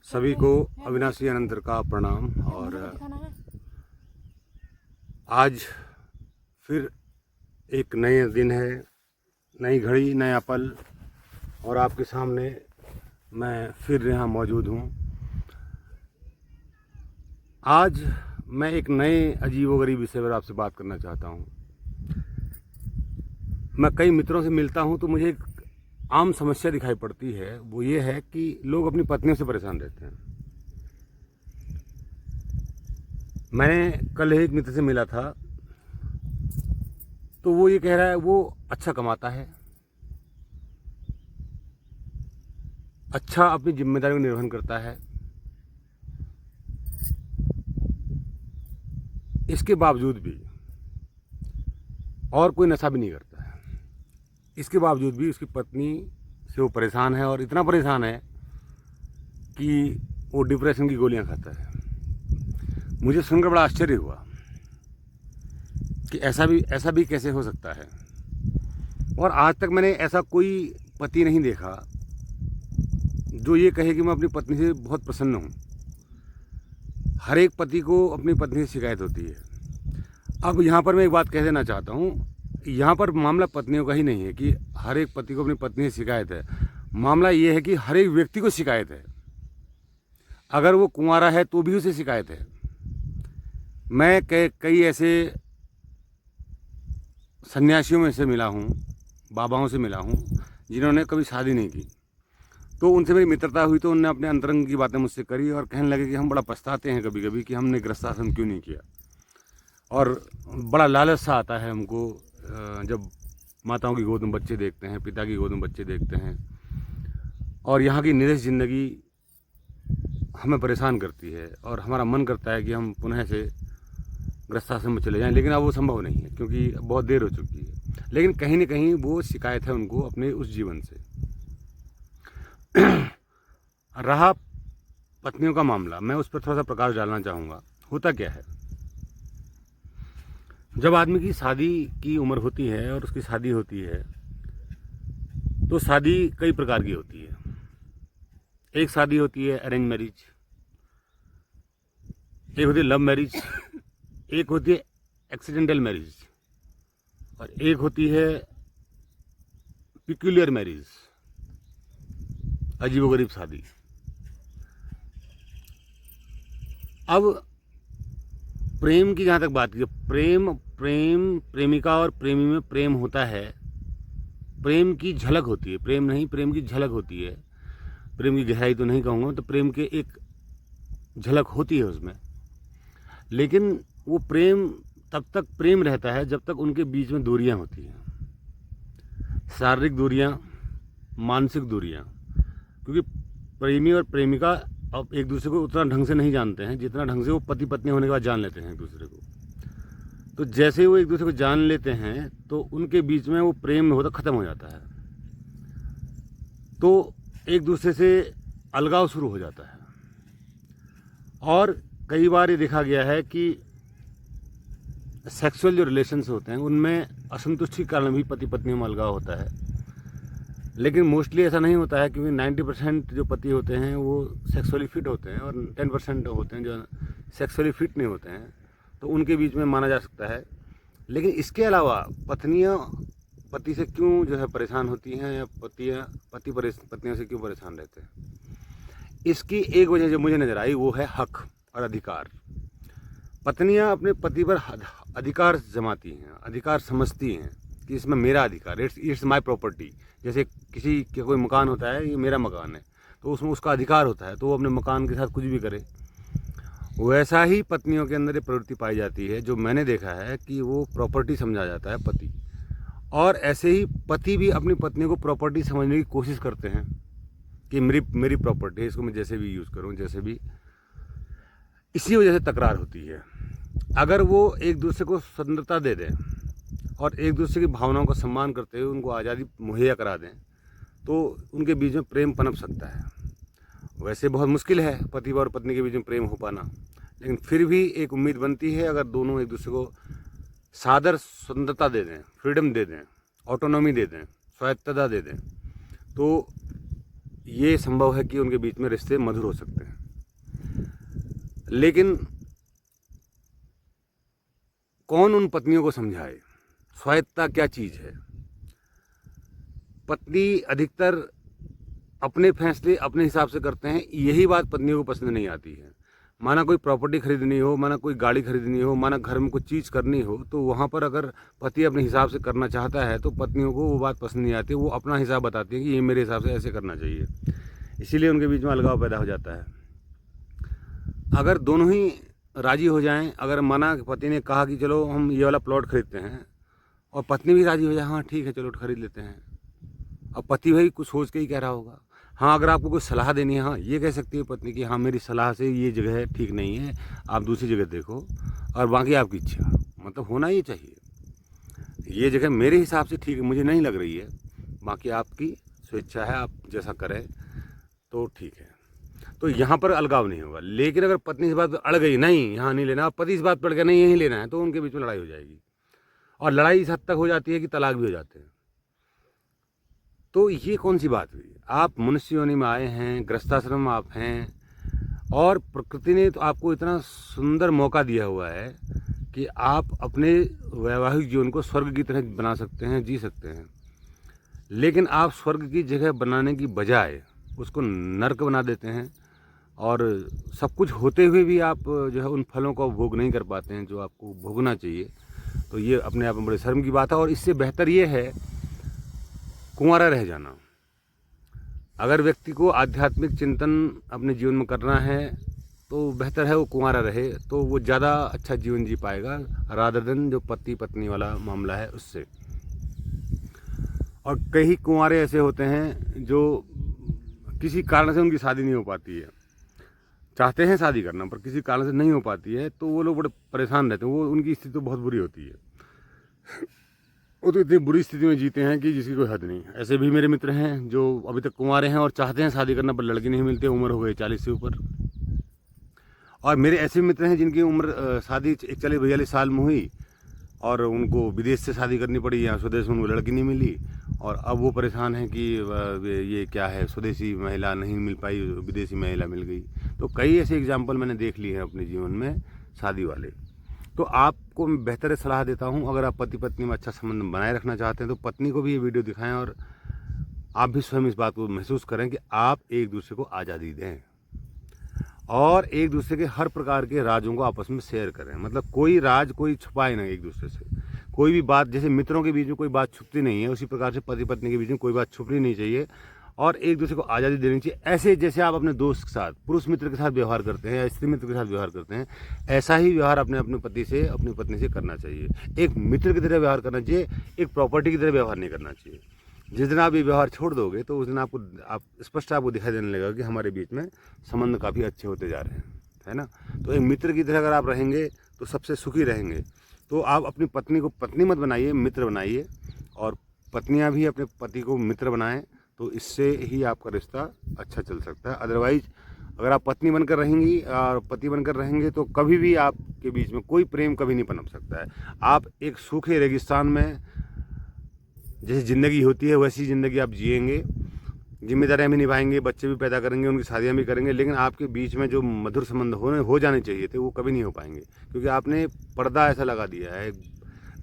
सभी को अविनाशी अनंतर का प्रणाम। और आज फिर एक नए दिन है, नई घड़ी, नया पल, और आपके सामने मैं फिर यहाँ मौजूद हूँ। आज मैं एक नए अजीबोगरीब विषय पर आपसे बात करना चाहता हूँ। मैं कई मित्रों से मिलता हूँ तो मुझे एक आम समस्या दिखाई पड़ती है, वो ये है कि लोग अपनी पत्नियों से परेशान रहते हैं। मैंने कल एक मित्र से मिला था तो वो ये कह रहा है वो अच्छा कमाता है, अच्छा अपनी जिम्मेदारी को निर्वहन करता है, इसके बावजूद भी, और कोई नशा भी नहीं करता है, इसके बावजूद भी उसकी पत्नी से वो परेशान है, और इतना परेशान है कि वो डिप्रेशन की गोलियां खाता है। मुझे सुनकर बड़ा आश्चर्य हुआ कि ऐसा भी कैसे हो सकता है। और आज तक मैंने ऐसा कोई पति नहीं देखा जो ये कहे कि मैं अपनी पत्नी से बहुत प्रसन्न हूँ। हर एक पति को अपनी पत्नी से शिकायत होती है। अब यहाँ पर मैं एक बात कह देना चाहता हूँ, यहाँ पर मामला पत्नियों का ही नहीं है कि हर एक पति को अपनी पत्नी से शिकायत है। मामला ये है कि हर एक व्यक्ति को शिकायत है। अगर वो कुंवारा है तो भी उसे शिकायत है। मैं कई ऐसे सन्यासियों में से मिला हूँ, बाबाओं से मिला हूँ, जिन्होंने कभी शादी नहीं की। तो उनसे मेरी मित्रता हुई तो उन्होंने अपने अंतरंग की बातें मुझसे करी और कहने लगे कि हम बड़ा पछताते हैं कभी कभी कि हमने गृहस्थाश्रम क्यों नहीं किया। और बड़ा लालच सा आता है हमको जब माताओं की गोद में बच्चे देखते हैं, पिता की गोद में बच्चे देखते हैं, और यहाँ की निरस ज़िंदगी हमें परेशान करती है और हमारा मन करता है कि हम पुनः से गृहस्थाश्रम में चले जाएं, लेकिन अब वो संभव नहीं है क्योंकि बहुत देर हो चुकी है। लेकिन कहीं ना कहीं वो शिकायत है उनको अपने उस जीवन से। रहा पत्नियों का मामला, मैं उस पर थोड़ा सा प्रकाश डालना चाहूँगा। होता क्या है, जब आदमी की शादी की उम्र होती है और उसकी शादी होती है तो शादी कई प्रकार की होती है। एक शादी होती है अरेंज मैरिज, एक होती है लव मैरिज, एक होती है एक्सीडेंटल मैरिज, और एक होती है पिक्यूलियर मैरिज, अजीबोगरीब शादी। अब प्रेम की जहाँ तक बात की, प्रेमिका और प्रेमी में प्रेम होता है, प्रेम की झलक होती है, प्रेम नहीं, प्रेम की झलक होती है। प्रेम की गहराई तो नहीं कहूँगा, तो प्रेम के एक झलक होती है उसमें। लेकिन वो प्रेम तब तक प्रेम रहता है जब तक उनके बीच में दूरियां होती हैं, शारीरिक दूरियां, मानसिक दूरियां। क्योंकि प्रेमी और प्रेमिका अब एक दूसरे को उतना ढंग से नहीं जानते हैं जितना ढंग से वो पति पत्नी होने के बाद जान लेते हैं एक दूसरे को। तो जैसे वो एक दूसरे को जान लेते हैं तो उनके बीच में वो प्रेम होता ख़त्म हो जाता है, तो एक दूसरे से अलगाव शुरू हो जाता है। और कई बार ये देखा गया है कि सेक्सुअल जो रिलेशंस होते हैं उनमें असंतुष्टि के कारण भी पति पत्नी में अलगाव होता है। लेकिन मोस्टली ऐसा नहीं होता है, क्योंकि 90% जो पति होते हैं वो सेक्सुअली फिट होते हैं और 10% होते हैं जो सेक्सुअली फिट नहीं होते हैं, तो उनके बीच में माना जा सकता है। लेकिन इसके अलावा पत्नियां पति से क्यों जो है परेशान होती हैं, या पत्नियों से क्यों परेशान रहते हैं, इसकी एक वजह जो मुझे नज़र आई वो है हक और अधिकार। पत्नियां अपने पति पर अधिकार जमाती हैं, अधिकार समझती हैं कि इसमें मेरा अधिकार, इट्स माय प्रॉपर्टी। जैसे किसी के कोई मकान होता है, ये मेरा मकान है, तो उसमें उसका अधिकार होता है, तो वो अपने मकान के साथ कुछ भी करे। वैसा ही पत्नियों के अंदर ये प्रवृत्ति पाई जाती है, जो मैंने देखा है कि वो प्रॉपर्टी समझा जाता है पति। और ऐसे ही पति भी अपनी पत्नी को प्रॉपर्टी समझने की कोशिश करते हैं कि मेरी प्रॉपर्टी है, इसको मैं जैसे भी यूज़ करूँ, जैसे भी। इसी वजह से तकरार होती है। अगर वो एक दूसरे को स्वतंत्रता दे दें और एक दूसरे की भावनाओं का सम्मान करते हुए उनको आज़ादी मुहैया करा दें, तो उनके बीच में प्रेम पनप सकता है। वैसे बहुत मुश्किल है पति और पत्नी के बीच में प्रेम हो पाना, लेकिन फिर भी एक उम्मीद बनती है, अगर दोनों एक दूसरे को सादर स्वतंत्रता दे दें, फ्रीडम दे दें, ऑटोनॉमी दे दें, स्वायत्तता दे दें, तो ये संभव है कि उनके बीच में रिश्ते मधुर हो सकते हैं। लेकिन कौन उन पत्नियों को समझाए स्वायत्तता क्या चीज़ है। पत्नी अधिकतर अपने फैसले अपने हिसाब से करते हैं, यही बात पत्नियों को पसंद नहीं आती है। माना कोई प्रॉपर्टी खरीदनी हो, माना कोई गाड़ी खरीदनी हो, माना घर में कुछ चीज़ करनी हो, तो वहाँ पर अगर पति अपने हिसाब से करना चाहता है तो पत्नियों को वो बात पसंद नहीं आती। वो अपना हिसाब बताती है कि ये मेरे हिसाब से ऐसे करना चाहिए, इसीलिए उनके बीच में अलगाव पैदा हो जाता है। अगर दोनों ही राज़ी हो जाएं, अगर माना पति ने कहा कि चलो हम ये वाला प्लॉट खरीदते हैं और पत्नी भी राज़ी हो जाए, हाँ ठीक है चलो खरीद लेते हैं। अब पति भाई कुछ सोच के ही कह रहा होगा। हाँ, अगर आपको कोई सलाह देनी है, हाँ ये कह सकती है पत्नी कि हाँ मेरी सलाह से ये जगह ठीक नहीं है, आप दूसरी जगह देखो, और बाकी आपकी इच्छा, मतलब होना ही चाहिए। ये जगह मेरे हिसाब से ठीक है, मुझे नहीं लग रही है, बाकी आपकी स्वेच्छा है, आप जैसा करें तो ठीक है। तो यहाँ पर अलगाव नहीं होगा। लेकिन अगर पत्नी इस बात पर अड़ गई, नहीं यहाँ नहीं लेना, पति इस बात पर अड़ गया नहीं यहीं लेना है, तो उनके बीच में लड़ाई हो जाएगी, और लड़ाई इस हद तक हो जाती है कि तलाक भी हो जाते हैं। तो ये कौन सी बात हुई? आप मनुष्य योनि में आए हैं, गृहस्थाश्रम आप हैं, और प्रकृति ने तो आपको इतना सुंदर मौका दिया हुआ है कि आप अपने वैवाहिक जीवन को स्वर्ग की तरह बना सकते हैं, जी सकते हैं। लेकिन आप स्वर्ग की जगह बनाने की बजाय उसको नर्क बना देते हैं, और सब कुछ होते हुए भी आप जो है उन फलों का भोग नहीं कर पाते हैं जो आपको भोगना चाहिए। तो ये अपने आप में बड़े शर्म की बात है। और इससे बेहतर ये है कुंवारा रह जाना। अगर व्यक्ति को आध्यात्मिक चिंतन अपने जीवन में करना है तो बेहतर है वो कुंवारा रहे, तो वो ज़्यादा अच्छा जीवन जी पाएगा रादर देन जो पति पत्नी वाला मामला है उससे। और कई कुंवारे ऐसे होते हैं जो किसी कारण से उनकी शादी नहीं हो पाती है, चाहते हैं शादी करना पर किसी कारण से नहीं हो पाती है, तो वो लोग बड़े परेशान रहते हैं। वो उनकी स्थिति तो बहुत बुरी होती है, वो तो इतनी बुरी स्थिति में जीते हैं कि जिसकी कोई हद नहीं। ऐसे भी मेरे मित्र हैं जो अभी तक कुंवारे हैं और चाहते हैं शादी करना पर लड़की नहीं मिलती, उम्र हो गई 40 से ऊपर। और मेरे ऐसे मित्र हैं जिनकी उम्र शादी 41-42 साल में हुई और उनको विदेश से शादी करनी पड़ी, यहाँ स्वदेश में उनको लड़की नहीं मिली, और अब वो परेशान हैं कि ये क्या है, स्वदेशी महिला नहीं मिल पाई, विदेशी महिला मिल गई। तो कई ऐसे एग्जाम्पल मैंने देख लिए हैं अपने जीवन में शादी वाले। तो आपको मैं बेहतर सलाह देता हूं, अगर आप पति पत्नी में अच्छा संबंध बनाए रखना चाहते हैं तो पत्नी को भी ये वीडियो दिखाएं, और आप भी स्वयं इस बात को महसूस करें कि आप एक दूसरे को आज़ादी दें और एक दूसरे के हर प्रकार के राजों को आपस में शेयर करें। मतलब कोई राज कोई छुपाए ना एक दूसरे से, कोई भी बात, जैसे मित्रों के बीच में कोई बात छुपती नहीं है उसी प्रकार से पति पत्नी के बीच में कोई बात छुपनी नहीं चाहिए, और एक दूसरे को आज़ादी देनी चाहिए। ऐसे जैसे आप अपने दोस्त के साथ, पुरुष मित्र के साथ व्यवहार करते हैं या स्त्री मित्र के साथ व्यवहार करते हैं, ऐसा ही व्यवहार अपने पति से, अपनी पत्नी से करना चाहिए। एक मित्र की तरह व्यवहार करना चाहिए, एक प्रॉपर्टी की तरह व्यवहार नहीं करना चाहिए। जिस दिन आप ये व्यवहार छोड़ दोगे तो उस दिन आप स्पष्ट आपको दिखाई देने लगेगा कि हमारे बीच में संबंध काफ़ी अच्छे होते जा रहे हैं, है ना। तो एक मित्र की तरह अगर आप रहेंगे तो सबसे सुखी रहेंगे। तो आप अपनी पत्नी को पत्नी मत बनाइए, मित्र बनाइए, और पत्नियां भी अपने पति को मित्र बनाएं, तो इससे ही आपका रिश्ता अच्छा चल सकता है। अदरवाइज अगर आप पत्नी बनकर रहेंगी और पति बनकर रहेंगे तो कभी भी आपके बीच में कोई प्रेम कभी नहीं पनप सकता है। आप एक सूखे रेगिस्तान में जैसी ज़िंदगी होती है वैसी ज़िंदगी आप जिएंगे, जिम्मेदारियां भी निभाएंगे, बच्चे भी पैदा करेंगे, उनकी शादियां भी करेंगे, लेकिन आपके बीच में जो मधुर संबंध हो जाने चाहिए थे वो कभी नहीं हो पाएंगे, क्योंकि आपने पर्दा ऐसा लगा दिया है,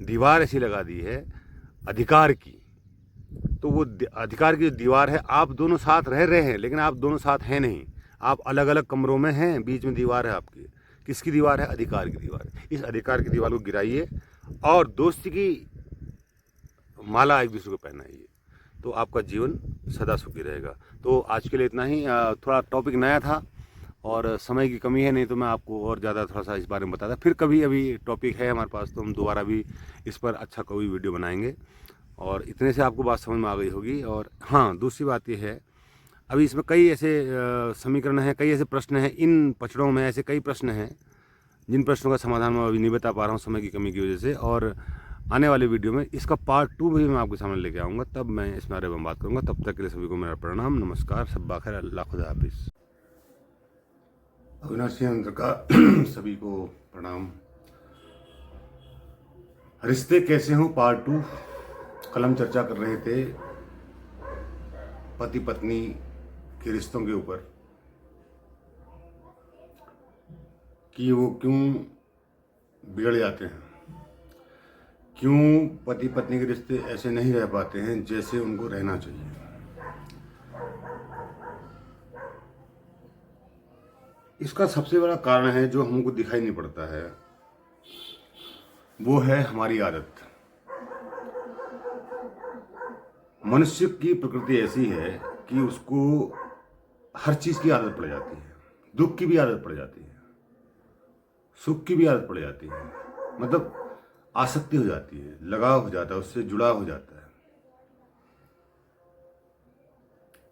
दीवार ऐसी लगा दी है अधिकार की। तो वो अधिकार की जो दीवार है, आप दोनों साथ रह रहे हैं लेकिन आप दोनों साथ हैं नहीं, आप अलग अलग कमरों में हैं, बीच में दीवार है आपकी। किसकी दीवार है? अधिकार की दीवार। इस अधिकार की दीवार को गिराइए और दोस्ती की माला एक दूसरे को पहनाइए, तो आपका जीवन सदा सुखी रहेगा। तो आज के लिए इतना ही। थोड़ा टॉपिक नया था और समय की कमी है, नहीं तो मैं आपको और ज़्यादा थोड़ा सा इस बारे में बताता। फिर कभी अभी टॉपिक है हमारे पास तो हम दोबारा भी इस पर अच्छा कोई वीडियो बनाएंगे, और इतने से आपको बात समझ में आ गई होगी। और हाँ, दूसरी बात ये है, अभी इसमें कई ऐसे समीकरण हैं, कई ऐसे प्रश्न हैं, इन पचड़ों में ऐसे कई प्रश्न हैं जिन प्रश्नों का समाधान मैं अभी नहीं बता पा रहा हूँ समय की कमी की वजह से। और आने वाले वीडियो में इसका पार्ट 2 भी मैं आपके सामने लेके आऊँगा, तब मैं इस बारे में बात करूँगा। तब तक के लिए सभी को मेरा प्रणाम, नमस्कार, सब खैर, अल्लाह खुदा हाफिज़। अविनाश यंत्र का सभी को प्रणाम। रिश्ते कैसे हों पार्ट 2। कल हम चर्चा कर रहे थे पति पत्नी के रिश्तों के ऊपर। कि वो क्यों बिगड़ जाते हैं, क्यों पति पत्नी के रिश्ते ऐसे नहीं रह पाते हैं जैसे उनको रहना चाहिए। इसका सबसे बड़ा कारण है जो हमको दिखाई नहीं पड़ता है, वो है हमारी आदत। मनुष्य की प्रकृति ऐसी है कि उसको हर चीज की आदत पड़ जाती है, दुख की भी आदत पड़ जाती है, सुख की भी आदत पड़ जाती है, मतलब आसक्ति हो जाती है, लगाव हो जाता है, उससे जुड़ाव हो जाता है।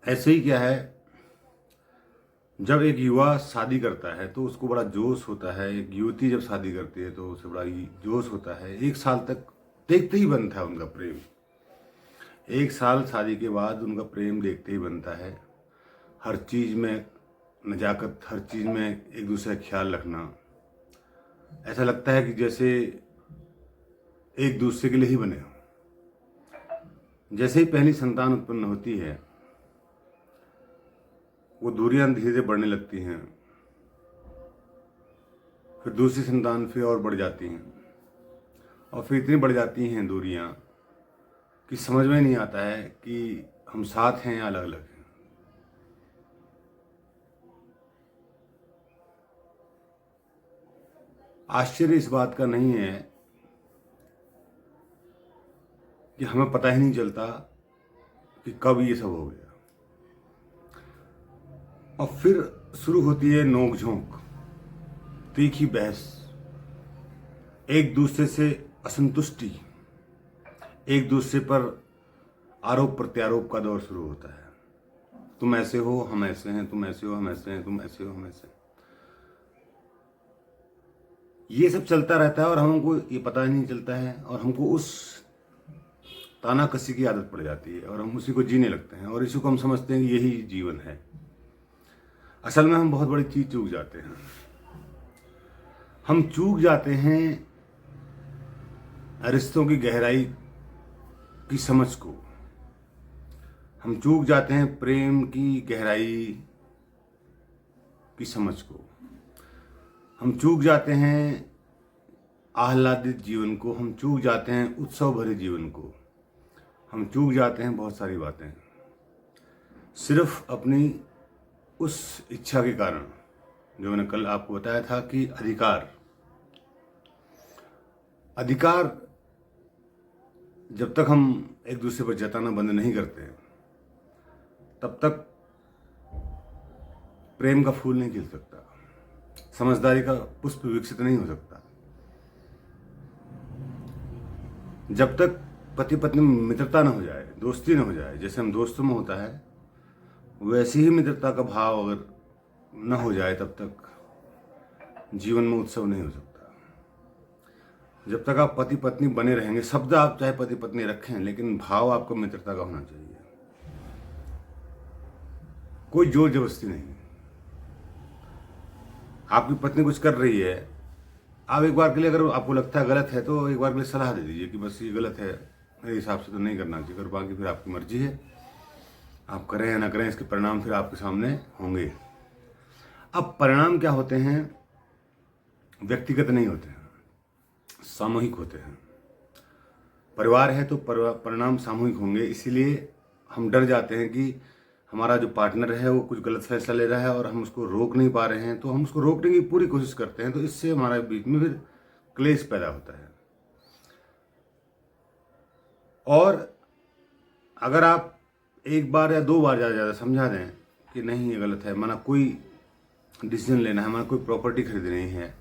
ऐसे ही क्या है, जब एक युवा शादी करता है तो उसको बड़ा जोश होता है, एक युवती जब शादी करती है तो उसे बड़ा ही जोश होता है। 1 साल तक देखते ही बनता है उनका प्रेम, 1 साल शादी के बाद उनका प्रेम देखते ही बनता है। हर चीज़ में नज़ाकत, हर चीज़ में एक दूसरे का ख्याल रखना, ऐसा लगता है कि जैसे एक दूसरे के लिए ही बने हो। जैसे ही पहली संतान उत्पन्न होती है, वो दूरियां धीरे धीरे बढ़ने लगती हैं, फिर दूसरी संतान फिर और बढ़ जाती हैं, और फिर इतनी बढ़ जाती हैं दूरियां कि समझ में नहीं आता है कि हम साथ हैं या अलग अलग हैं। आश्चर्य इस बात का नहीं है कि हमें पता ही नहीं चलता कि कब ये सब हो गया। और फिर शुरू होती है नोक-झोंक, तीखी बहस, एक दूसरे से असंतुष्टि, एक दूसरे पर आरोप प्रत्यारोप का दौर शुरू होता है। तुम ऐसे हो, हम ऐसे हैं, तुम ऐसे हो, हम ऐसे हैं, तुम ऐसे हो, हम ऐसे हैं। ये सब चलता रहता है और हमको ये पता ही नहीं चलता है, और हमको उस तानाकसी की आदत पड़ जाती है और हम उसी को जीने लगते हैं, और इसी को हम समझते हैं कि यही जीवन है। असल में हम बहुत बड़ी चीज चूक जाते हैं। हम चूक जाते हैं रिश्तों की गहराई की समझ को, हम चूक जाते हैं प्रेम की गहराई की समझ को, हम चूक जाते हैं आह्लादित जीवन को, हम चूक जाते हैं उत्सव भरे जीवन को, हम चूक जाते हैं बहुत सारी बातें, सिर्फ अपनी उस इच्छा के कारण जो मैंने कल आपको बताया था कि अधिकार जब तक हम एक दूसरे पर जताना बंद नहीं करते तब तक प्रेम का फूल नहीं खिल सकता, समझदारी का पुष्प विकसित नहीं हो सकता। जब तक पति पत्नी में मित्रता न हो जाए, दोस्ती न हो जाए, जैसे हम दोस्तों में होता है वैसी ही मित्रता का भाव अगर न हो जाए, तब तक जीवन में उत्सव नहीं हो सकता। जब तक आप पति पत्नी बने रहेंगे, शब्द आप चाहे पति पत्नी रखें, लेकिन भाव आपको मित्रता का होना चाहिए, कोई जोर जबरदस्ती नहीं। आपकी पत्नी कुछ कर रही है, आप एक बार के लिए अगर आपको लगता है गलत है तो एक बार के लिए सलाह दे दीजिए कि बस ये गलत है, मेरे हिसाब से तो नहीं करना चाहिए, और बाकी फिर आपकी मर्जी है, आप करें या ना करें, इसके परिणाम फिर आपके सामने होंगे। अब परिणाम क्या होते हैं, व्यक्तिगत नहीं होते हैं, सामूहिक होते हैं। परिवार है तो परिणाम सामूहिक होंगे, इसीलिए हम डर जाते हैं कि हमारा जो पार्टनर है वो कुछ गलत फैसला ले रहा है और हम उसको रोक नहीं पा रहे हैं, तो हम उसको रोकने की पूरी कोशिश करते हैं, तो इससे हमारे बीच में फिर क्लेश पैदा होता है। और अगर आप एक बार या 2 बार ज़्यादा समझा दें कि नहीं ये गलत है, माना कोई डिसीजन लेना है, माना कोई प्रॉपर्टी खरीदनी है,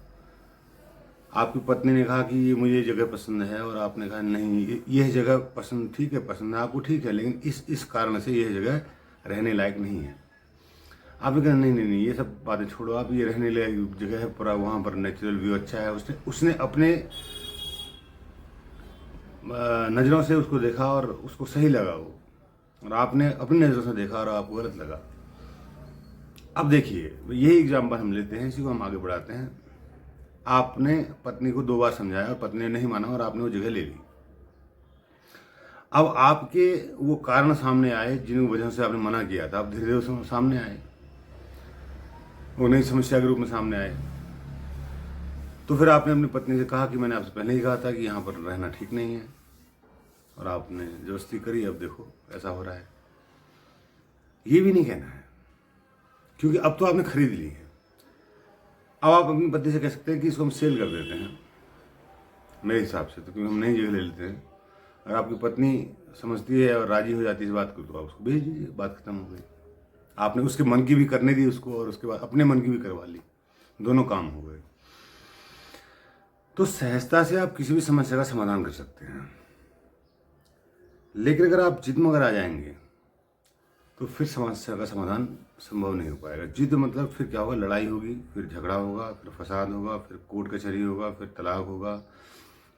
आपकी पत्नी ने कहा कि ये मुझे जगह पसंद है और आपने कहा नहीं यह जगह पसंद, ठीक है पसंद है आपको, ठीक है, लेकिन इस कारण से यह जगह रहने लायक नहीं है। आपने कहा नहीं नहीं नहीं ये सब बातें छोड़ो, आप ये रहने लायक जगह है, पूरा वहाँ पर नेचुरल व्यू अच्छा है। उसने अपने नज़रों से उसको देखा और उसको सही लगा वो, और आपने अपनी नज़रों से देखा और आपको गलत लगा। अब देखिए यही एग्जाम्पल हम लेते हैं, इसी को हम आगे बढ़ाते हैं। आपने पत्नी को 2 बार समझाया और पत्नी ने नहीं माना और आपने वो जगह ले ली। अब आपके वो कारण सामने आए जिन वजह से आपने मना किया था, अब धीरे धीरे सामने आए, वो नई समस्या के रूप में सामने आए। तो फिर आपने अपनी पत्नी से कहा कि मैंने आपसे पहले ही कहा था कि यहाँ पर रहना ठीक नहीं है, और आपने जबरदस्ती करी, अब देखो ऐसा हो रहा है। ये भी नहीं कहना है, क्योंकि अब तो आपने खरीद ली है। अब आप अपनी पत्नी से कह सकते हैं कि इसको हम सेल कर देते हैं, मेरे हिसाब से तो, क्योंकि हम नई जगह ले लेते हैं। अगर आपकी पत्नी समझती है और राजी हो जाती है इस बात को, तो आप उसको भेज दीजिए, बात खत्म हो गई। आपने उसके मन की भी करने दी उसको, और उसके बाद अपने मन की भी करवा ली, दोनों काम हो गए। तो सहजता से आप किसी भी समस्या का समाधान कर सकते हैं, लेकिन अगर आप जिद मगर आ जाएंगे तो फिर समस्या का समाधान संभव नहीं हो पाएगा। जिद मतलब फिर क्या होगा, लड़ाई होगी, फिर झगड़ा होगा, फिर फसाद होगा, फिर कोर्ट कचहरी होगा, फिर तलाक होगा,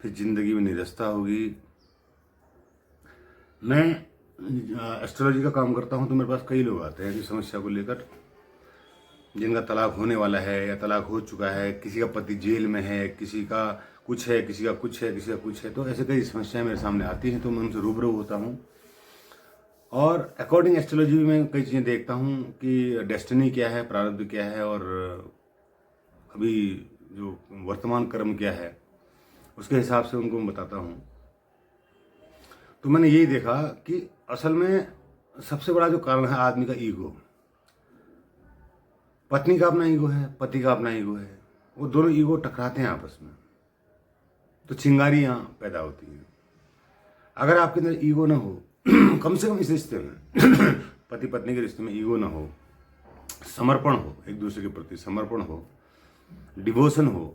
फिर जिंदगी में निरस्ता होगी। मैं एस्ट्रोलॉजी का काम करता हूं, तो मेरे पास कई लोग आते हैं इस समस्या को लेकर, जिनका तलाक होने वाला है या तलाक हो चुका है, किसी का पति जेल में है, किसी का कुछ है, किसी का कुछ है, किसी का कुछ है। तो ऐसे कई समस्याएं मेरे सामने आती हैं, तो मैं उनसे रूबरू होता हूँ। और अकॉर्डिंग एस्ट्रोलॉजी में मैं कई चीज़ें देखता हूँ कि डेस्टिनी क्या है, प्रारब्ध क्या है, और अभी जो वर्तमान कर्म क्या है, उसके हिसाब से उनको मैं बताता हूँ। तो मैंने यही देखा कि असल में सबसे बड़ा जो कारण है आदमी का ईगो। पत्नी का अपना ईगो है, पति का अपना ईगो है, वो दोनों ईगो टकराते हैं आपस में, तो चिंगारियाँ पैदा होती हैं। अगर आपके अंदर ईगो ना हो, कम से कम इस रिश्ते में पति पत्नी के रिश्ते में ईगो ना हो, समर्पण हो, एक दूसरे के प्रति समर्पण हो, डिवोशन हो,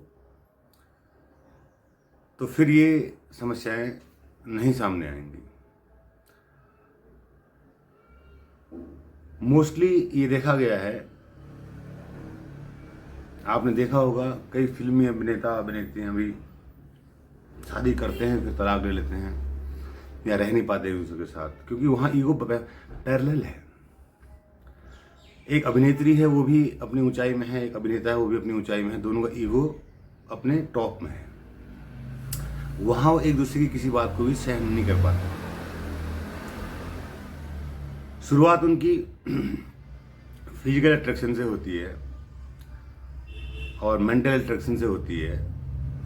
तो फिर ये समस्याएं नहीं सामने आएंगी। मोस्टली ये देखा गया है, आपने देखा होगा कई फिल्मी अभिनेता अभिनेत्रियां भी शादी करते हैं, फिर तलाक ले लेते हैं या रह नहीं पाते एक दूसरे के साथ, क्योंकि वहाँ ईगो पैरेलल है। एक अभिनेत्री है, वो भी अपनी ऊंचाई में है, एक अभिनेता है, वो भी अपनी ऊंचाई में है, दोनों का ईगो अपने टॉप में है। वहाँ वो एक दूसरे की किसी बात को भी सहन नहीं कर पाते। शुरुआत उनकी फिजिकल अट्रैक्शन से होती है और मेंटल अट्रैक्शन से होती है,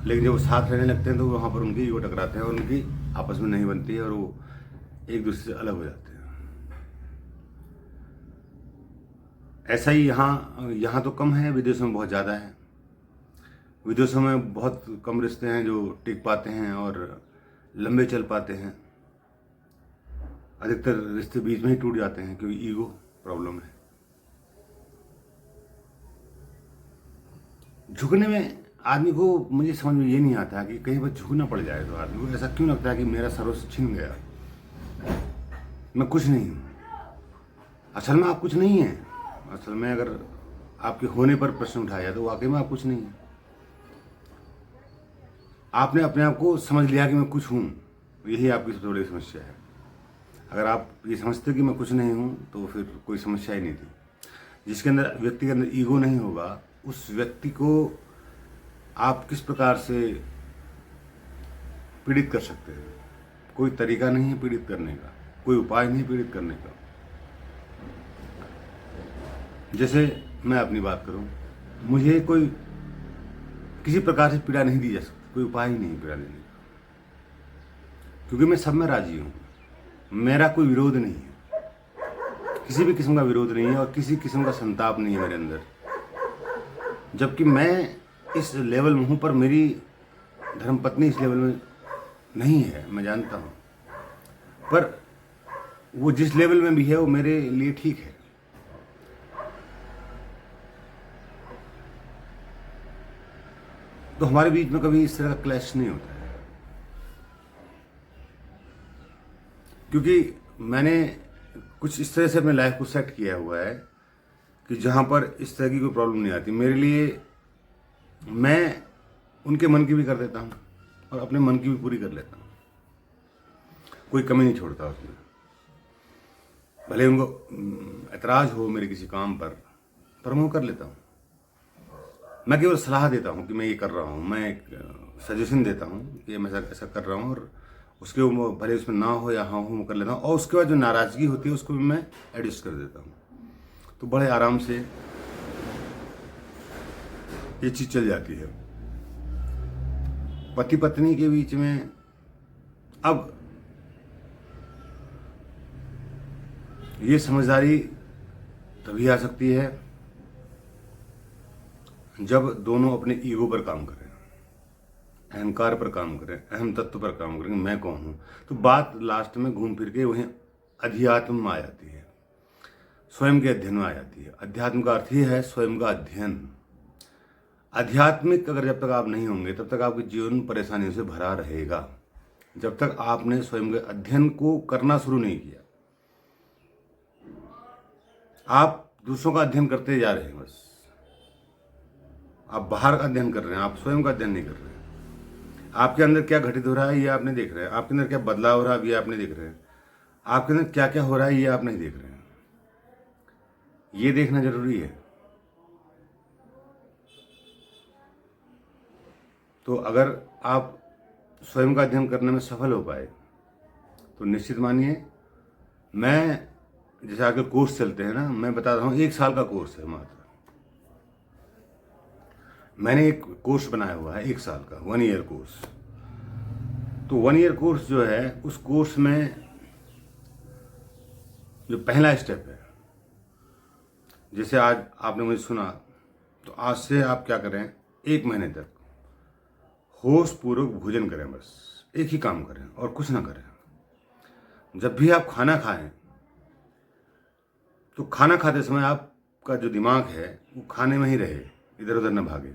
लेकिन जब वो साथ रहने लगते हैं तो वहाँ पर उनकी ईगो टकराते हैं और उनकी आपस में नहीं बनती है, और वो एक दूसरे से अलग हो जाते हैं। ऐसा ही यहाँ तो कम है, विदेशों में बहुत ज़्यादा है। विदेशों में बहुत कम रिश्ते हैं जो टिक पाते हैं और लंबे चल पाते हैं। अधिकतर रिश्ते बीच में ही टूट जाते हैं, क्योंकि ईगो प्रॉब्लम है। झुकने में आदमी को, मुझे समझ में ये नहीं आता कि कहीं पर झुकना पड़ जाए तो आदमी को ऐसा क्यों लगता है कि मेरा सर्वस्व छिन गया, मैं कुछ नहीं हूँ। असल में आप कुछ नहीं हैं। असल में अगर आपके होने पर प्रश्न उठाया तो वाकई में आप कुछ नहीं हैं। आपने अपने आप को समझ लिया कि मैं कुछ हूँ, यही आपकी सबसे बड़ी समस्या है। अगर आप ये समझते कि मैं कुछ नहीं हूँ तो फिर कोई समस्या ही नहीं थी। जिसके अंदर, व्यक्ति के अंदर ईगो नहीं होगा, उस व्यक्ति को आप किस प्रकार से पीड़ित कर सकते हैं? कोई तरीका नहीं है पीड़ित करने का, कोई उपाय नहीं पीड़ित करने का। जैसे मैं अपनी बात करूं, मुझे कोई किसी प्रकार से पीड़ा नहीं दी जा सकती, कोई उपाय ही नहीं पीड़ा देने का, क्योंकि मैं सब में राजी हूं। मेरा कोई विरोध नहीं है, किसी भी किस्म का विरोध नहीं है और किसी किस्म का संताप नहीं है मेरे अंदर। जबकि मैं इस लेवल में हूँ, पर मेरी धर्मपत्नी इस लेवल में नहीं है, मैं जानता हूँ। पर वो जिस लेवल में भी है वो मेरे लिए ठीक है। तो हमारे बीच में कभी इस तरह का क्लैश नहीं होता है, क्योंकि मैंने कुछ इस तरह से अपने लाइफ को सेट किया हुआ है कि जहाँ पर इस तरह की कोई प्रॉब्लम नहीं आती मेरे लिए। मैं उनके मन की भी कर देता हूँ और अपने मन की भी पूरी कर लेता हूँ, कोई कमी नहीं छोड़ता उसमें। भले उनको ऐतराज हो मेरे किसी काम पर मैं वो कर लेता हूँ। मैं केवल सलाह देता हूँ कि मैं ये कर रहा हूँ, मैं एक सजेशन देता हूँ कि मैं ऐसा कर रहा हूँ, और उसके भले उसमें ना हो या हाँ हो, मैं कर लेता हूँ। और उसके बाद जो नाराज़गी होती है उसको भी मैं एडजस्ट कर देता हूँ। तो बड़े आराम से ये चीज़ चल जाती है। पति पत्नी के बीच में अब ये समझदारी तभी आ सकती है जब दोनों अपने ईगो पर काम करें, अहंकार पर काम करें, अहम तत्व पर काम करें, मैं कौन हूँ। तो बात लास्ट में घूम फिर के वहीं अध्यात्म में आ जाती है, स्वयं के अध्ययन में आ जाती है। अध्यात्म का अर्थ ही है स्वयं का अध्ययन। आध्यात्मिक अगर जब तक आप नहीं होंगे तब तक आपके जीवन परेशानियों से भरा रहेगा, जब तक आपने स्वयं के अध्ययन को करना शुरू नहीं किया। आप दूसरों का अध्ययन करते जा रहे हैं, बस आप बाहर का अध्ययन कर रहे हैं, आप स्वयं का अध्ययन नहीं कर रहे हैं। आपके अंदर क्या घटित हो रहा है ये आप नहीं देख रहे हैं, आपके अंदर क्या बदलाव हो रहा है ये आप नहीं देख रहे हैं, आपके अंदर क्या क्या हो रहा है ये आप नहीं देख रहे हैं। ये देखना जरूरी है। तो अगर आप स्वयं का अध्ययन करने में सफल हो पाए तो निश्चित मानिए, मैं जैसे आगे कोर्स चलते हैं ना, मैं बता रहा हूँ 1 साल का कोर्स है मात्र। मैंने एक कोर्स बनाया हुआ है 1 साल का, 1 ईयर कोर्स। तो 1 ईयर कोर्स जो है, उस कोर्स में जो पहला स्टेप है, जैसे आज आपने मुझे सुना, तो आज से आप क्या करें, 1 महीने तक होश पूर्वक भोजन करें, बस एक ही काम करें और कुछ ना करें। जब भी आप खाना खाएं तो खाना खाते समय आपका जो दिमाग है वो खाने में ही रहे, इधर उधर न भागे।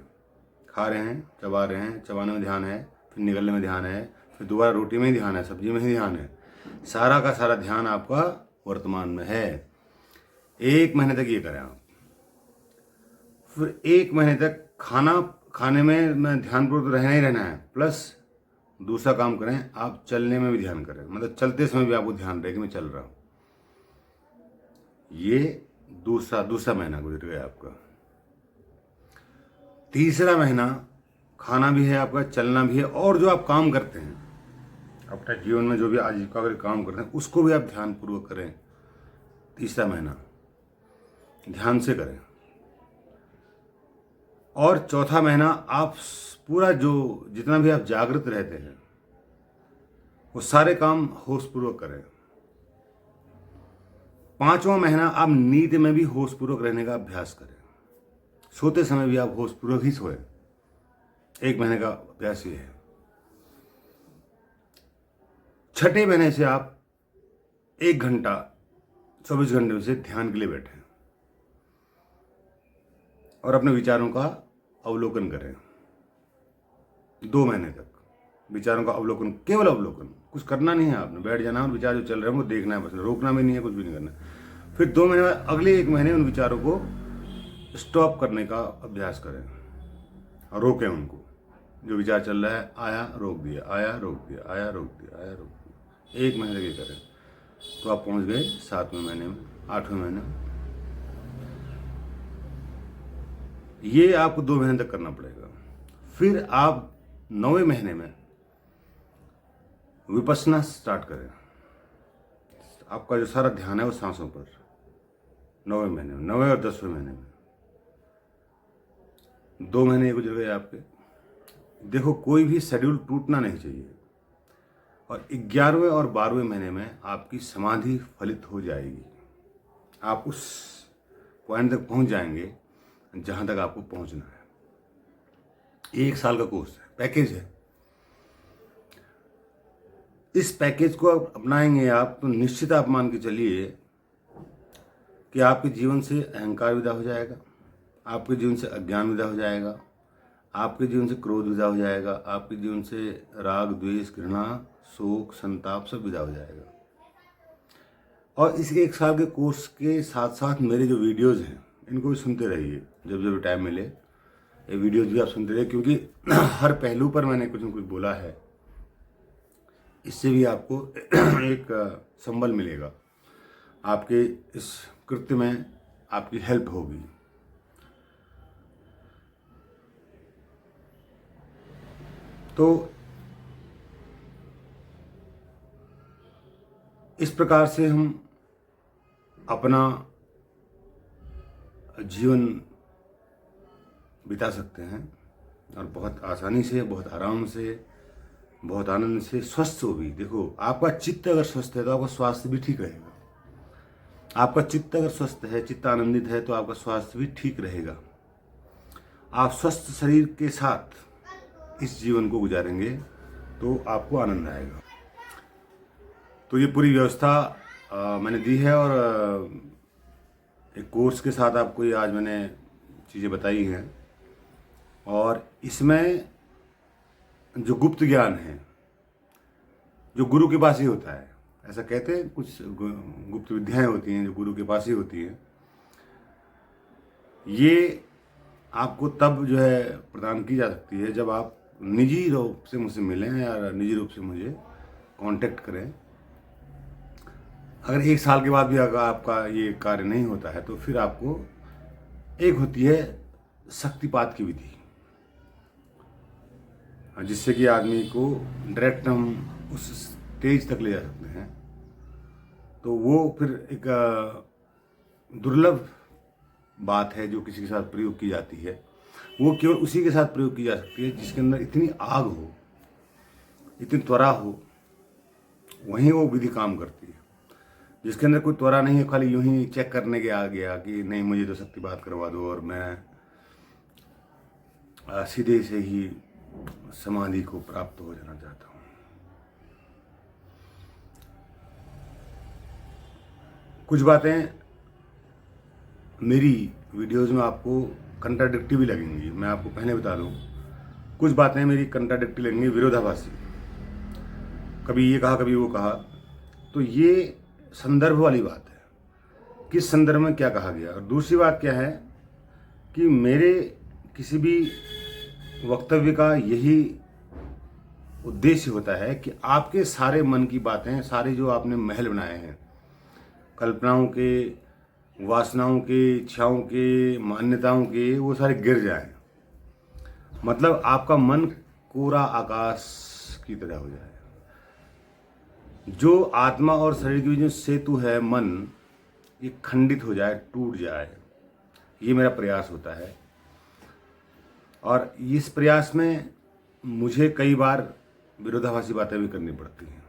खा रहे हैं, चबा रहे हैं, चबाने में ध्यान है, फिर निगलने में ध्यान है, फिर दोबारा रोटी में ही ध्यान है, सब्जी में ही ध्यान है। सारा का सारा ध्यान आपका वर्तमान में है। 1 महीने तक ये करें आप। फिर 1 महीने तक खाना खाने में ध्यानपूर्वक रहना ही रहना है, प्लस दूसरा काम करें, आप चलने में भी ध्यान करें, मतलब चलते समय भी आपको ध्यान रहे कि मैं चल रहा हूँ। ये दूसरा महीना गुजर गया आपका। तीसरा महीना खाना भी है आपका, चलना भी है, और जो आप काम करते हैं अपने जीवन में, जो भी आजीविका का काम करते हैं, उसको भी आप ध्यानपूर्वक करें। तीसरा महीना ध्यान से करें। और चौथा महीना आप पूरा जो जितना भी आप जागृत रहते हैं वो सारे काम होशपूर्वक करें। 5वां महीना आप नींद में भी होशपूर्वक रहने का अभ्यास करें। सोते समय भी आप होशपूर्वक ही सोए। 1 महीने का अभ्यास ये है। 6ठे महीने से आप 1 घंटा 24 घंटे से ध्यान के लिए बैठें और अपने विचारों का अवलोकन करें। 2 महीने तक विचारों का अवलोकन, केवल अवलोकन, कुछ करना नहीं है आपने, बैठ जाना और विचार जो चल रहे हैं वो देखना है, बस रोकना भी नहीं है, कुछ भी नहीं करना। फिर 2 महीने बाद अगले 1 महीने उन विचारों को स्टॉप करने का अभ्यास करें और रोकें उनको। जो विचार चल रहा है, आया रोक दिया, आया रोक दिया, आया रोक दिया, आया रोक दिया। 1 महीने तक ये करें तो आप पहुंच गए 7वें महीने में, 8वें महीने में। ये आपको 2 महीने तक करना पड़ेगा। फिर आप 9वें महीने में विपश्यना स्टार्ट करें। आपका जो सारा ध्यान है वो सांसों पर। 9वें महीने में, 9वें और 10वें महीने में 2 महीने गुजर गए आपके। देखो, कोई भी शेड्यूल टूटना नहीं चाहिए। और 11वें और 12वें महीने में आपकी समाधि फलित हो जाएगी। आप उस पॉइंट तक पहुंच जाएंगे जहां तक आपको पहुंचना है। 1 साल का कोर्स है, पैकेज है। इस पैकेज को आप अपनाएंगे आप, तो निश्चित आप मान के चलिए कि आपके जीवन से अहंकार विदा हो जाएगा, आपके जीवन से अज्ञान विदा हो जाएगा, आपके जीवन से क्रोध विदा हो जाएगा, आपके जीवन से राग, द्वेष, घृणा, शोक, संताप सब विदा हो जाएगा। और इस 1 साल के कोर्स के साथ साथ मेरे जो वीडियोज़ हैं इनको भी सुनते रहिए, जब जब टाइम मिले ये वीडियोज़ भी आप सुनते रहिए, क्योंकि हर पहलू पर मैंने कुछ न कुछ बोला है। इससे भी आपको एक संबल मिलेगा, आपके इस कृत्य में आपकी हेल्प होगी। तो इस प्रकार से हम अपना जीवन बिता सकते हैं। और बहुत आसानी से, बहुत आराम से, बहुत आनंद से, स्वस्थ हो भी। देखो, आपका चित्त अगर स्वस्थ है तो आपका स्वास्थ्य भी ठीक रहेगा। आपका चित्त अगर स्वस्थ है, चित्त आनंदित है, तो आपका स्वास्थ्य भी ठीक रहेगा। आप स्वस्थ शरीर के साथ इस जीवन को गुजारेंगे तो आपको आनंद आएगा। तो ये पूरी व्यवस्था मैंने दी है, और एक कोर्स के साथ आपको ये आज मैंने चीज़ें बताई हैं। और इसमें जो गुप्त ज्ञान है, जो गुरु के पास ही होता है, ऐसा कहते हैं, कुछ गुप्त विद्याएं होती हैं जो गुरु के पास ही होती हैं, ये आपको तब जो है प्रदान की जा सकती है जब आप निजी रूप से मुझसे मिलें या निजी रूप से मुझे कांटेक्ट करें। अगर 1 साल के बाद भी अगर आपका ये कार्य नहीं होता है तो फिर आपको एक होती है शक्तिपात की विधि, जिससे कि आदमी को डायरेक्ट हम उस स्टेज तक ले जा सकते हैं। तो वो फिर एक दुर्लभ बात है जो किसी के साथ प्रयोग की जाती है। वो केवल उसी के साथ प्रयोग की जा सकती है जिसके अंदर इतनी आग हो, इतनी त्वरा हो, वहीं वो विधि काम करती है। जिसके अंदर कोई त्वरा नहीं है, खाली यूं ही चेक करने के आ गया कि नहीं मुझे तो शक्तिपात करवा दो और मैं सीधे से ही समाधि को प्राप्त हो जाना चाहता हूँ। कुछ बातें मेरी वीडियोज़ में आपको कंट्राडिक्टिव भी लगेंगी, मैं आपको पहले बता दूँ। कुछ बातें मेरी कंट्राडिक्टिव लगेंगी, विरोधाभासी, कभी ये कहा कभी वो कहा। तो ये संदर्भ वाली बात है, किस संदर्भ में क्या कहा गया। और दूसरी बात क्या है कि मेरे किसी भी वक्तव्य का यही उद्देश्य होता है कि आपके सारे मन की बातें, सारे जो आपने महल बनाए हैं, कल्पनाओं के, वासनाओं के, इच्छाओं के, मान्यताओं के, वो सारे गिर जाएं। मतलब आपका मन कोरा आकाश की तरह हो जाए। जो आत्मा और शरीर के बीच में सेतु है मन, ये खंडित हो जाए, टूट जाए। ये मेरा प्रयास होता है। और इस प्रयास में मुझे कई बार विरोधाभासी बातें भी करनी पड़ती हैं।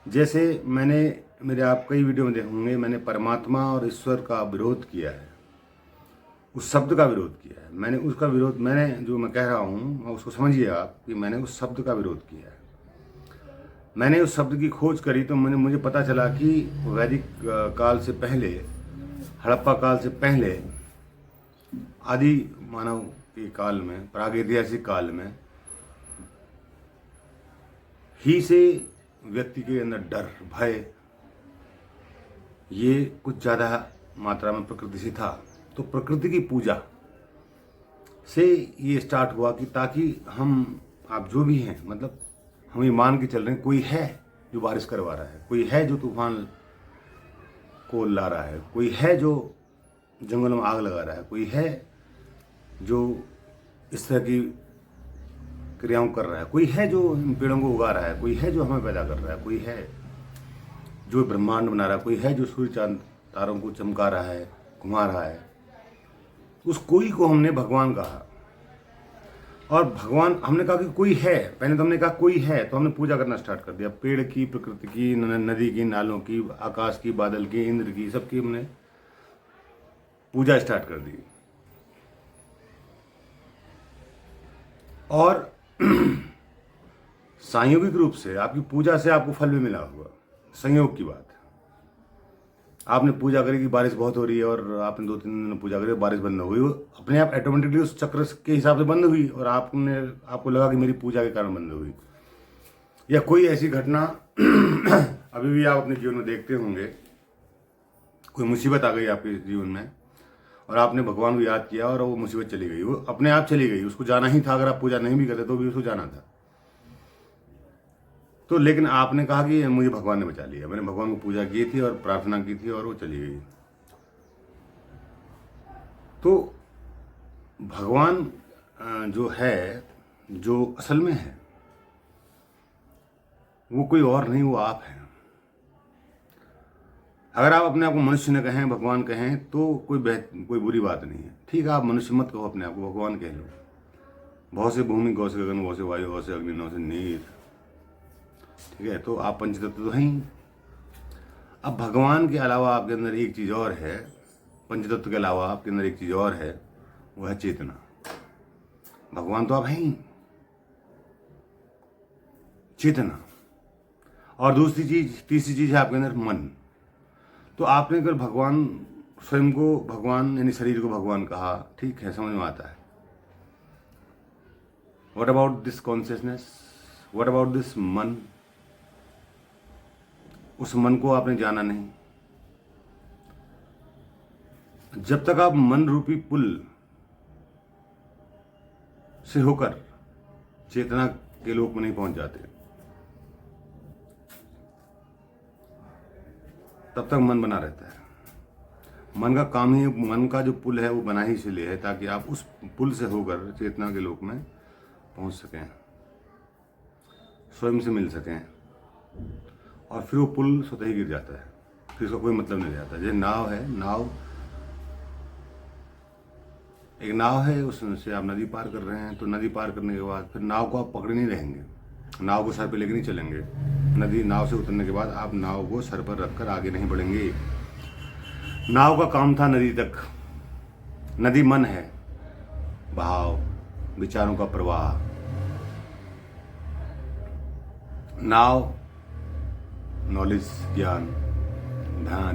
जैसे मेरे आप कई वीडियो में देखोगे, मैंने परमात्मा और ईश्वर का विरोध किया है, उस शब्द का विरोध किया है। मैंने उसका विरोध, मैंने जो मैं कह रहा हूँ उसको समझिए आप कि मैंने उस शब्द का विरोध किया है। मैंने उस शब्द की खोज करी तो मुझे पता चला कि वैदिक काल से पहले, हड़प्पा काल से पहले, आदि मानव के काल में, प्रागैतिहासिक काल में ही से व्यक्ति के अंदर डर, भय, ये कुछ ज़्यादा मात्रा में प्रकृति से था। तो प्रकृति की पूजा से ये स्टार्ट हुआ कि ताकि आप जो भी हैं, मतलब हम ये मान के चल रहे हैं कोई है जो बारिश करवा रहा है, कोई है जो तूफान को ला रहा है, कोई है जो जंगल में आग लगा रहा है, कोई है जो इस तरह की क्रियाओं कर रहा है, कोई है जो पेड़ों को उगा रहा है, कोई है जो हमें पैदा कर रहा है, कोई है जो ब्रह्मांड बना रहा है, कोई है जो सूर्य चांद तारों को चमका रहा है, घुमा रहा है। उस कोई को हमने भगवान कहा। और भगवान, हमने कहा कि कोई है, पहले तो हमने कहा कोई है, तो हमने पूजा करना स्टार्ट कर दिया। पेड़ की, प्रकृति की, नदी की, नालों की, आकाश की, बादल की, इंद्र की, सबकी हमने पूजा स्टार्ट कर दी। और संयोगिक रूप से आपकी पूजा से आपको फल भी मिला होगा। संयोग की बात, आपने पूजा करी कि बारिश बहुत हो रही है और आपने 2-3 दिन पूजा करी, बारिश बंद हो गई, वो अपने आप ऑटोमेटिकली उस चक्र के हिसाब से बंद हुई और आपको लगा कि मेरी पूजा के कारण बंद हुई। या कोई ऐसी घटना अभी भी आप अपने जीवन में देखते होंगे, कोई मुसीबत आ गई आपके जीवन में और आपने भगवान को याद किया और वो मुसीबत चली गई, वो अपने आप चली गई, उसको जाना ही था। अगर आप पूजा नहीं भी करते तो भी उसको जाना था। तो लेकिन आपने कहा कि मुझे भगवान ने बचा लिया, मैंने भगवान को पूजा की थी और प्रार्थना की थी और वो चली गई। तो भगवान जो है, जो असल में है, वो कोई और नहीं, वो आप हैं। अगर आप अपने आप को मनुष्य न कहें, भगवान कहें, तो कोई बुरी बात नहीं है। ठीक है, आप मनुष्य मत कहो अपने आप को, भगवान कह लो। भौ से भूमि, गौ से गगन, भौ से वायु, गौ से अग्नि, नौ से नीर। ठीक है, तो आप पंचतत्व तो हैं ही। अब भगवान के अलावा आपके अंदर एक चीज़ और है, पंचतत्व के अलावा आपके अंदर एक चीज़ और है, वो है चेतना। भगवान तो आप हैं ही, चेतना। और दूसरी चीज, तीसरी चीज है आपके अंदर मन। तो आपने अगर भगवान, स्वयं को भगवान यानी शरीर को भगवान कहा, ठीक है, समझ में आता है। What about this consciousness, what about this मन? उस मन को आपने जाना नहीं। जब तक आप मन रूपी पुल से होकर चेतना के लोक में नहीं पहुंच जाते, तब तक मन बना रहता है। मन का काम ही, मन का जो पुल है वो बना ही इसलिए है ताकि आप उस पुल से होकर चेतना के लोक में पहुंच सकें, स्वयं से मिल सकें, और फिर वो पुल स्वतः ही गिर जाता है, फिर उसका कोई मतलब नहीं रहता। जैसे नाव है, एक नाव है, उससे आप नदी पार कर रहे हैं, तो नदी पार करने के बाद फिर नाव को आप पकड़े नहीं रहेंगे, नाव को सर पे लेके नहीं चलेंगे। नदी, नाव से उतरने के बाद आप नाव को सर पर रखकर आगे नहीं बढ़ेंगे। नाव का काम था नदी तक। नदी मन है, बहाव, विचारों का प्रवाह। नाव नॉलेज, ज्ञान,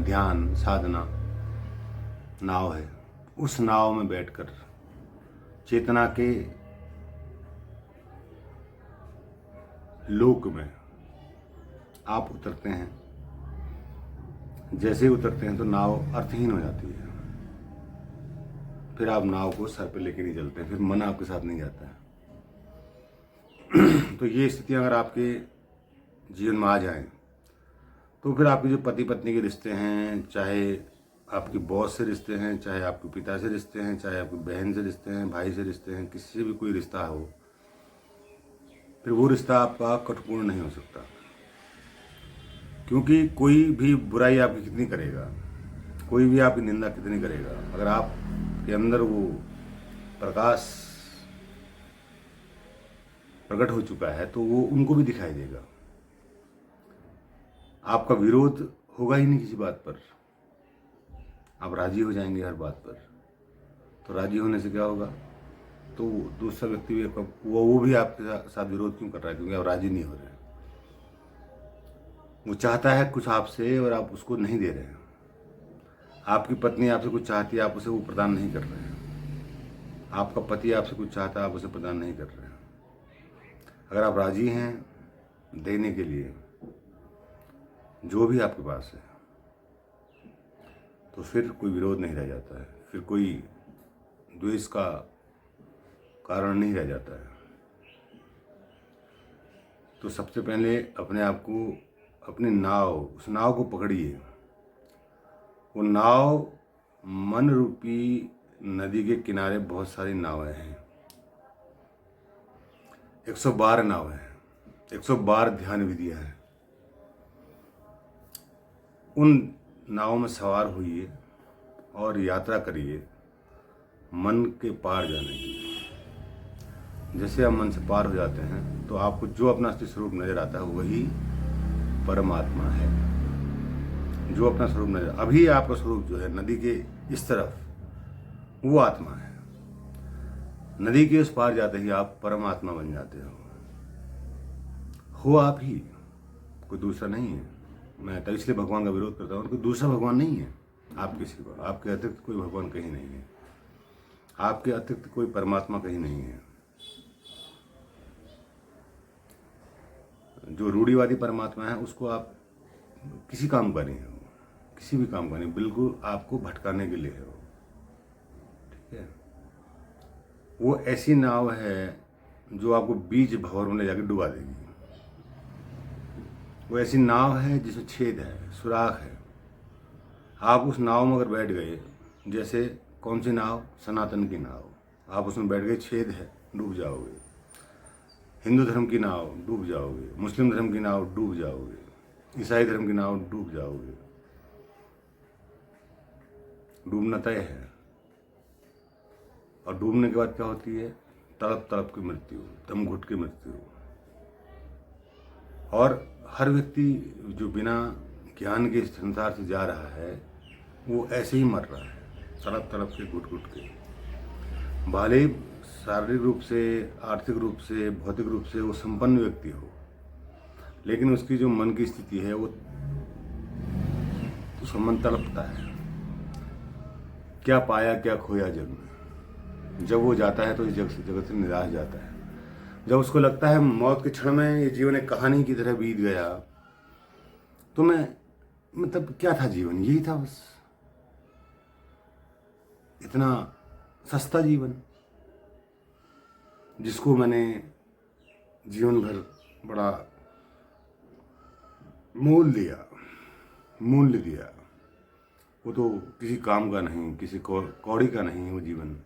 ध्यान, साधना नाव है। उस नाव में बैठकर चेतना के लोक में आप उतरते हैं। जैसे ही उतरते हैं तो नाव अर्थहीन हो जाती है, फिर आप नाव को सर पे लेके नहीं चलते, फिर मन आपके साथ नहीं जाता है। तो ये स्थितियां अगर आपके जीवन में आ जाएं, तो फिर आपके जो पति पत्नी के रिश्ते हैं, चाहे आपकी बॉस से रिश्ते हैं, चाहे आपके पिता से रिश्ते हैं, चाहे आपकी बहन से रिश्ते हैं, भाई से रिश्ते हैं, किसी से भी कोई रिश्ता हो, फिर वो रिश्ता आपका कठोर नहीं हो सकता। क्योंकि कोई भी बुराई आपकी कितनी करेगा, कोई भी आपकी निंदा कितनी करेगा, अगर आपके अंदर वो प्रकाश प्रकट हो चुका है तो वो उनको भी दिखाई देगा। आपका विरोध होगा ही नहीं किसी बात पर, आप राजी हो जाएंगे हर बात पर। तो राजी होने से क्या होगा, तो दूसरा व्यक्ति भी वो भी आपके साथ विरोध क्यों कर रहा है? क्योंकि आप राजी नहीं हो रहे। वो चाहता है कुछ आपसे और आप उसको नहीं दे रहे हैं। आपकी पत्नी आपसे कुछ चाहती है, आप उसे वो प्रदान नहीं कर रहे हैं। आपका पति आपसे कुछ चाहता है, आप उसे प्रदान नहीं कर रहे हैं। अगर आप राजी हैं देने के लिए जो भी आपके पास है, तो फिर कोई विरोध नहीं रह जाता है, फिर कोई द्वेष का कारण नहीं रह जाता है। तो सबसे पहले अपने आप को, अपनी नाव, उस नाव को पकड़िए। वो नाव मन रूपी नदी के किनारे बहुत सारी नावें हैं, 112 नाव है, 112 ध्यान विधियां हैं। उन नाव में सवार होइए और यात्रा करिए मन के पार जाने की। जैसे आप मन से पार हो जाते हैं तो आपको जो अपना असली स्वरूप नजर आता है वही परमात्मा है। जो अपना स्वरूप नजर, अभी आपका स्वरूप जो है नदी के इस तरफ, वो आत्मा है। नदी के उस पार जाते ही आप परमात्मा बन जाते हो आप ही, कोई दूसरा नहीं है। मैं तो इसलिए भगवान का विरोध करता हूँ, कोई दूसरा भगवान नहीं है आपके सिवा। आपके अतिरिक्त कोई भगवान कहीं नहीं है, आपके अतिरिक्त कोई परमात्मा कहीं नहीं है। जो रूढ़िवादी परमात्मा है उसको आप किसी काम का नहीं है, किसी भी काम का नहीं, बिल्कुल आपको भटकाने के लिए है वो। ठीक है, वो ऐसी नाव है जो आपको बीच भंवर में ले जाकर डुबा देगी। वो ऐसी नाव है जिसमें छेद है, सुराख है। आप उस नाव में अगर बैठ गए, जैसे कौन सी नाव? सनातन की नाव। आप उसमें बैठ गए, छेद है, डूब जाओगे। हिंदू धर्म की नाव, डूब जाओगे। मुस्लिम धर्म की नाव, डूब जाओगे। ईसाई धर्म की नाव, डूब जाओगे। डूबना तय है। और डूबने के बाद क्या होती है? तड़प तड़प की मृत्यु, दम घुट की मृत्यु। और हर व्यक्ति जो बिना ज्ञान के इस संसार से जा रहा है वो ऐसे ही मर रहा है, तड़प तड़प के, घुट घुट के। भले ही शारीरिक रूप से, आर्थिक रूप से, भौतिक रूप से वो संपन्न व्यक्ति हो, लेकिन उसकी जो मन की स्थिति है वो उसका मन तड़पता है। क्या पाया क्या खोया जग में। जब वो जाता है तो इस जगत से निराश जाता है। जब उसको लगता है मौत के क्षण में ये जीवन एक कहानी की तरह बीत गया, तो मतलब क्या था जीवन, यही था बस, इतना सस्ता जीवन जिसको मैंने जीवन भर बड़ा मूल्य दिया। वो तो किसी काम का नहीं, किसी कौड़ी का नहीं वो जीवन।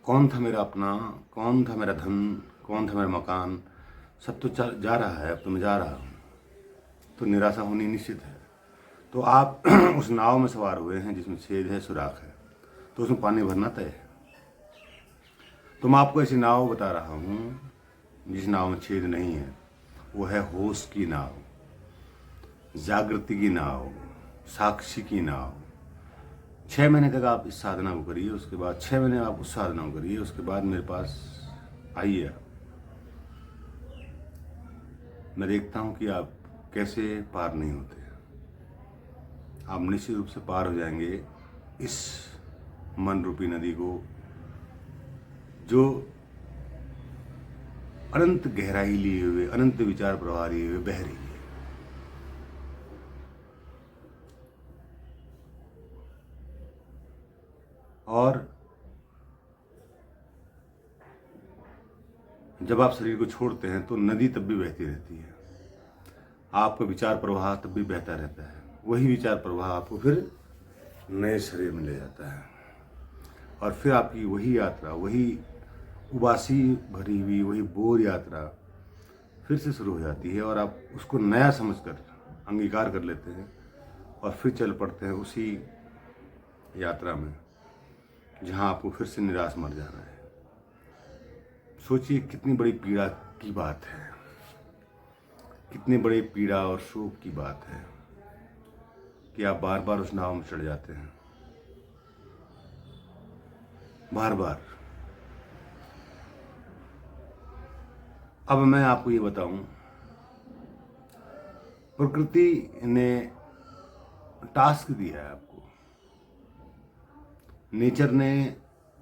कौन था मेरा अपना, कौन था मेरा धन, कौन था मेरा मकान, सब तो जा रहा है। अब तो मैं जा रहा हूँ, तो निराशा होनी निश्चित है। तो आप उस नाव में सवार हुए हैं जिसमें छेद है, सुराख है, तो उसमें पानी भरना तय है। तो मैं आपको ऐसी नाव बता रहा हूँ जिस नाव में छेद नहीं है। वो है होश की नाव, जागृति की नाव, साक्षी की नाव। 6 महीने तक आप इस साधना को करिए, उसके बाद 6 महीने आप उस साधना को करिए, उसके बाद मेरे पास आइए। मैं देखता हूँ कि आप कैसे पार नहीं होते। आप निश्चित रूप से पार हो जाएंगे इस मन रूपी नदी को, जो अनंत गहराई लिए हुए, अनंत विचार प्रवाह लिए हुए बह रही है। और जब आप शरीर को छोड़ते हैं तो नदी तब भी बहती रहती है, आपका विचार प्रवाह तब भी बहता रहता है। वही विचार प्रवाह आपको फिर नए शरीर में ले जाता है, और फिर आपकी वही यात्रा, वही उबासी भरी हुई, वही बोर यात्रा फिर से शुरू हो जाती है। और आप उसको नया समझकर अंगीकार कर लेते हैं और फिर चल पड़ते हैं उसी यात्रा में जहाँ आपको फिर से निराश मर जाना है। सोचिए कितनी बड़ी पीड़ा की बात है, कितनी बड़ी पीड़ा और शोक की बात है कि आप बार बार उस नाव में चढ़ जाते हैं, बार बार। अब मैं आपको ये बताऊं, प्रकृति ने टास्क दिया है आपको, नेचर ने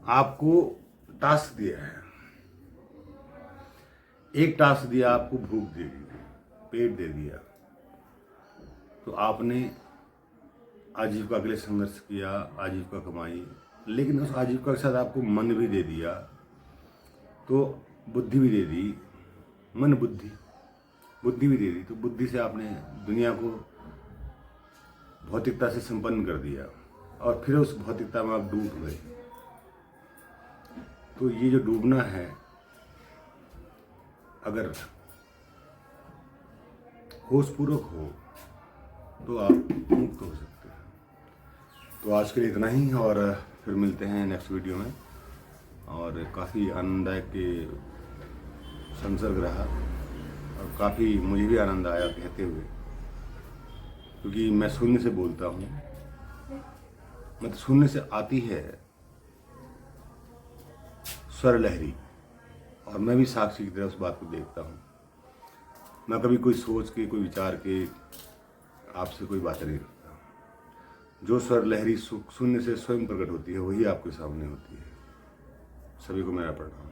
आपको टास्क दिया है। एक टास्क दिया आपको, भूख दे दी, पेट दे दिया, तो आपने आजीविका के लिए संघर्ष किया, आजीविका कमाई, लेकिन उस आजीविका के साथ आपको मन भी दे दिया, तो बुद्धि भी दे दी, मन बुद्धि भी दे दी, तो बुद्धि से आपने दुनिया को भौतिकता से संपन्न कर दिया, और फिर उस भौतिकता में आप डूब गए। तो ये जो डूबना है, अगर होशपूर्वक हो तो आप मुक्त हो सकते हैं। तो आज के लिए इतना ही, और फिर मिलते हैं नेक्स्ट वीडियो में। और काफ़ी आनंददायक के संसर्ग रहा, और काफ़ी मुझे भी आनंद आया कहते हुए, क्योंकि मैं शून्य से बोलता हूँ, मतलब शून्य से आती है स्वर लहरी, और मैं भी साक्षी की तरह उस बात को देखता हूँ। मैं कभी कोई सोच के, कोई विचार के आपसे कोई बातें नहीं करता। जो स्वर लहरी शून्य से स्वयं प्रकट होती है वही आपके सामने होती है। सभी को मेरा प्रणाम।